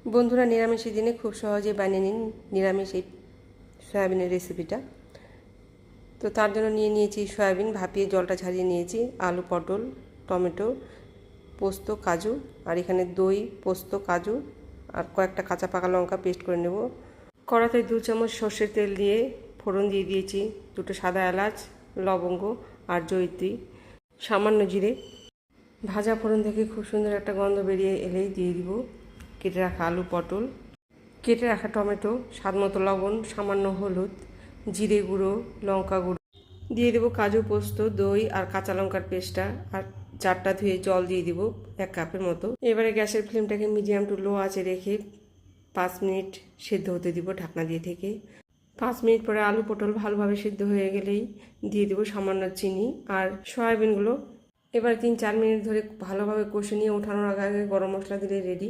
বন্ধুরা, নিরামিষের দিনে খুব সহজে বানিয়ে নিন নিরামিষ এই সয়াবিনের রেসিপিটা। তো তার জন্য নিয়ে নিয়েছি সয়াবিন, ভাপিয়ে জলটা ঝরিয়ে নিয়েছি, আলু, পটল, টমেটো, পোস্ত, কাজু, আর এখানে দই, পোস্ত, কাজু আর কয়েকটা কাঁচা পাকা লঙ্কা পেস্ট করে নেব। কড়াতে 2 চামচ সর্ষের তেল দিয়ে ফোড়ন দিয়ে দিয়েছি, 2টো সাদা এলাচ, লবঙ্গ আর জয়িত্রী, সামান্য জিরে। ভাজা ফোড়ন থেকে খুব সুন্দর একটা গন্ধ বেরিয়ে এলেই দিয়ে দিব কেটে রাখা আলু, পটল, কেটে রাখা টমেটো, স্বাদমতো লবণ, সামান্য হলুদ, জিরে গুঁড়ো, লঙ্কা গুঁড়ো, দিয়ে দেবো কাজু, পোস্ত, দই আর কাঁচা লঙ্কার পেস্টটা, আর চারটা ধুয়ে জল দিয়ে দিব 1 কাপের মতো। এবারে গ্যাসের ফ্লেমটাকে মিডিয়াম টু লো আঁচে রেখে 5 মিনিট সেদ্ধ হতে দিব ঢাকনা দিয়ে থেকে। 5 মিনিট পরে আলু, পটল ভালোভাবে সেদ্ধ হয়ে গেলেই দিয়ে দেবো সামান্য চিনি আর সয়াবিনগুলো। এবার 3-4 মিনিট ধরে ভালোভাবে কষে নিয়ে ওঠানোর আগে গরম মশলা দিলে রেডি।